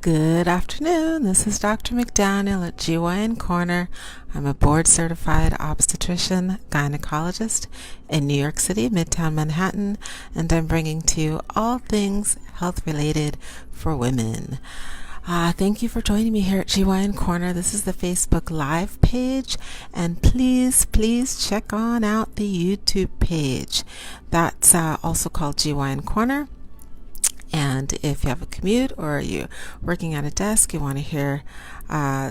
Good afternoon. This is Dr. McDaniel at GYN Corner. I'm a board-certified obstetrician gynecologist in New York City, Midtown Manhattan, and I'm bringing to you all things health-related for women. Thank you for joining me here at GYN Corner. This is the Facebook Live page, and please check on out the YouTube page. That's also called GYN Corner. And if you have a commute or you're working at a desk, you want to hear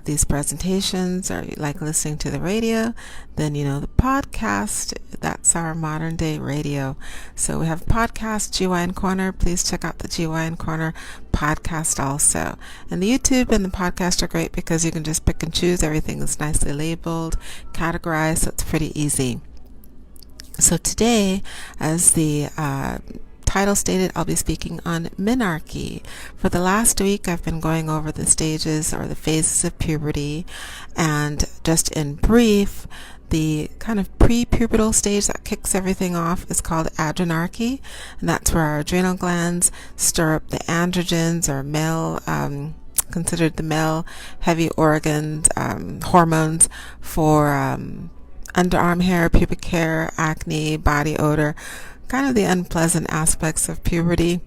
these presentations, or you like listening to the radio, then you know the podcast, that's our modern day radio. So we have podcast, GYN Corner. Please check out the GYN Corner podcast also. And the YouTube and the podcast are great because you can just pick and choose. Everything is nicely labeled, categorized, so it's pretty easy. So today, as the title stated, I'll be speaking on menarche. For the last week, I've been going over the stages or the phases of puberty, and just in brief, the kind of pre-pubertal stage that kicks everything off is called adrenarche, and that's where our adrenal glands stir up the androgens, or male, considered the male heavy organs, hormones for underarm hair, pubic hair, acne, body odor, kind of the unpleasant aspects of puberty.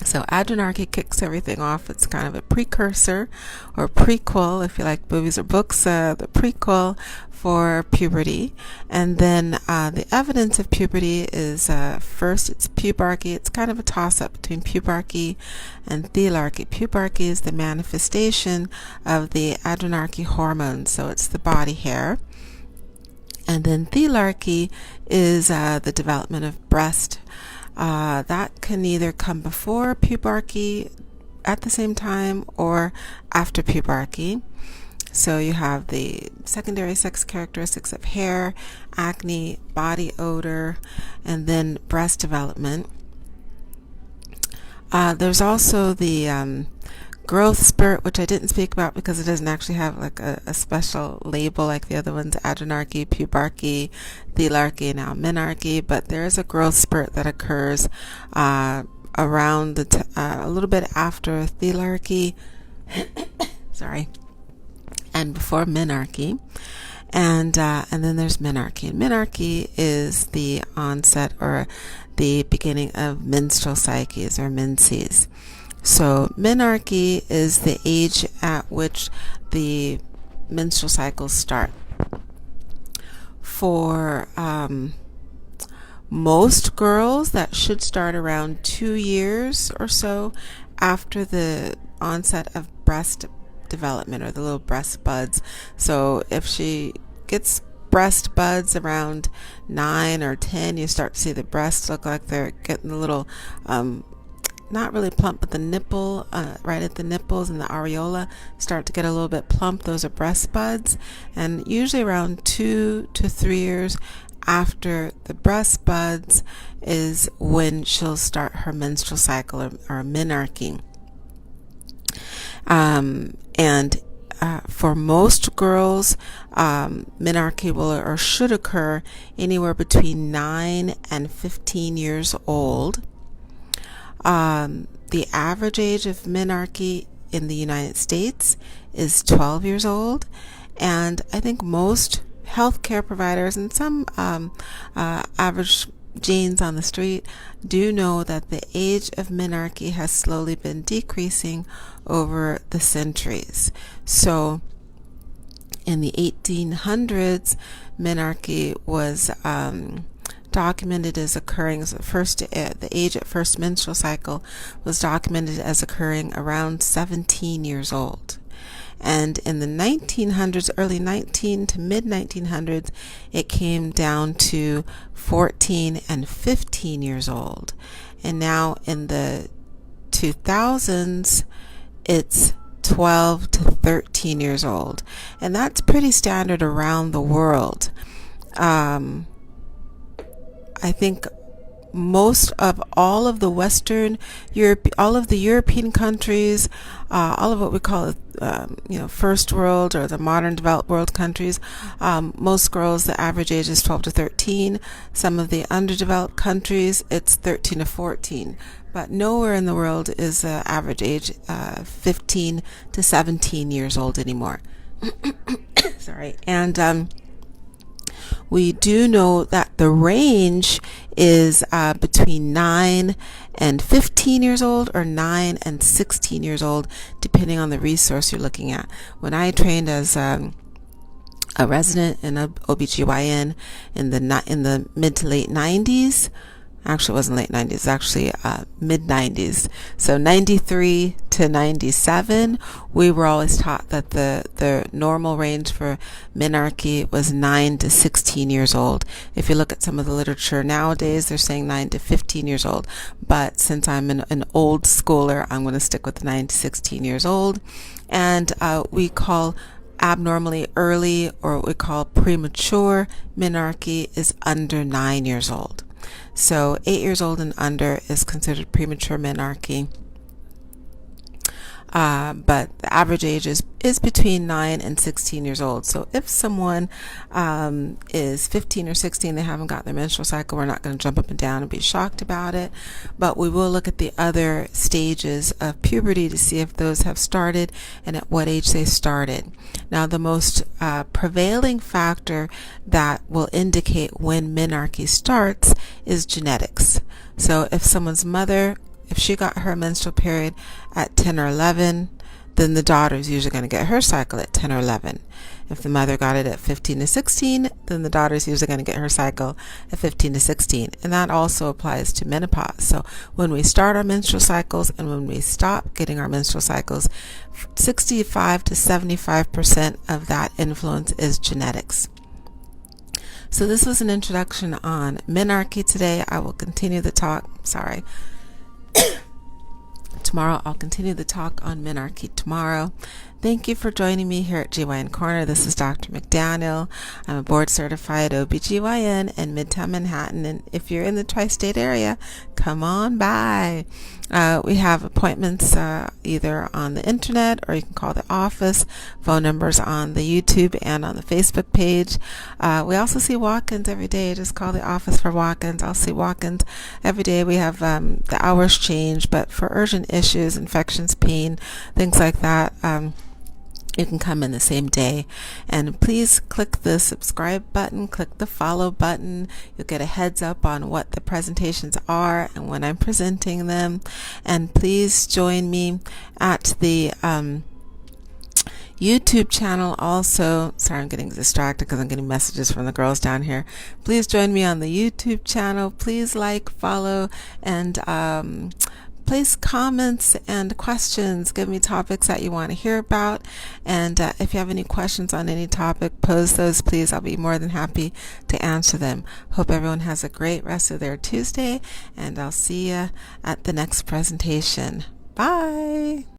So adrenarche kicks everything off. It's kind of a precursor or prequel, if you like movies or books, the prequel for puberty. And then the evidence of puberty is first it's pubarche. It's kind of a toss-up between pubarche and thelarche. Pubarche is the manifestation of the adrenarche hormones, so it's the body hair. And then thelarche is the development of breast. That can either come before pubarche, at the same time, or after pubarche. So you have the secondary sex characteristics of hair, acne, body odor, and then breast development. There's also the growth spurt, which I didn't speak about because it doesn't actually have like a special label like the other ones, adrenarche, pubarche, thelarche, now menarche, but there is a growth spurt that occurs around a little bit after thelarche, sorry, and before menarche. And then there's menarche. And menarche is the onset or the beginning of menstrual cycles or menses. So menarche is the age at which the menstrual cycles start. For most girls, that should start around 2 years or so after the onset of breast development, or the little breast buds. So if she gets breast buds around 9 or 10, you start to see the breasts look like they're getting a little not really plump, but the nipple, right at the nipples and the areola start to get a little bit plump. Those are breast buds. And usually around 2 to 3 years after the breast buds is when she'll start her menstrual cycle, or menarche. And for most girls, menarche will or should occur anywhere between 9 and 15 years old. The average age of menarche in the United States is 12 years old, and I think most healthcare providers and some average genes on the street do know that the age of menarche has slowly been decreasing over the centuries. So in the 1800s, menarche was documented as occurring, so the age at first menstrual cycle was documented as occurring around 17 years old. And in the 1900s, early 19 to mid 1900s, it came down to 14 and 15 years old. And now in the 2000s, it's 12 to 13 years old. And that's pretty standard around the world. I think most of all of the Western Europe, all of the European countries, all of what we call first world or the modern developed world countries, most girls, the average age is 12 to 13. Some of the underdeveloped countries, it's 13 to 14. But nowhere in the world is the average age 15 to 17 years old anymore. Sorry. And we do know that the range is between 9 and 15 years old or 9 and 16 years old, depending on the resource you're looking at. When I trained as a resident in a OBGYN in the mid to late 90s, actually it wasn't late 90s, it was actually mid 90s, so 93 to 97, we were always taught that the normal range for menarche was 9 to 16 years old. If you look at some of the literature nowadays, they're saying 9 to 15 years old, but since I'm an old schooler, I'm going to stick with 9 to 16 years old. And we call abnormally early, or what we call premature menarche, is under 9 years old. So 8 years old and under is considered premature menarche. But the average age is between 9 and 16 years old. So if someone is 15 or 16, they haven't got their menstrual cycle, we're not going to jump up and down and be shocked about it. But we will look at the other stages of puberty to see if those have started and at what age they started. Now, the most prevailing factor that will indicate when menarche starts is genetics. So if someone's mother, if she got her menstrual period at 10 or 11, then the daughter is usually going to get her cycle at 10 or 11. If the mother got it at 15 to 16, then the daughter is usually going to get her cycle at 15 to 16. And that also applies to menopause. So when we start our menstrual cycles and when we stop getting our menstrual cycles, 65 to 75% of that influence is genetics. So this was an introduction on menarche today. I will continue the talk. Tomorrow I'll continue the talk on menarche tomorrow. Thank you for joining me here at GYN Corner. This is Dr. McDaniel. I'm a board certified OBGYN in Midtown Manhattan, and if you're in the tri-state area, come on by. We have appointments either on the internet or you can call the office. Phone numbers on the YouTube and on the Facebook page. We also see walk-ins every day. Just call the office for walk-ins. I'll see walk-ins every day. We have the hours change, but for urgent issues, infections, pain, things like that, you can come in the same day. And please click the subscribe button, click the follow button. You'll get a heads up on what the presentations are and when I'm presenting them. And please join me at the YouTube channel also. Sorry, I'm getting distracted because I'm getting messages from the girls down here. Please join me on the YouTube channel. Please like, follow, and place comments and questions. Give me topics that you want to hear about. And if you have any questions on any topic, pose those, please. I'll be more than happy to answer them. Hope everyone has a great rest of their Tuesday, and I'll see you at the next presentation. Bye.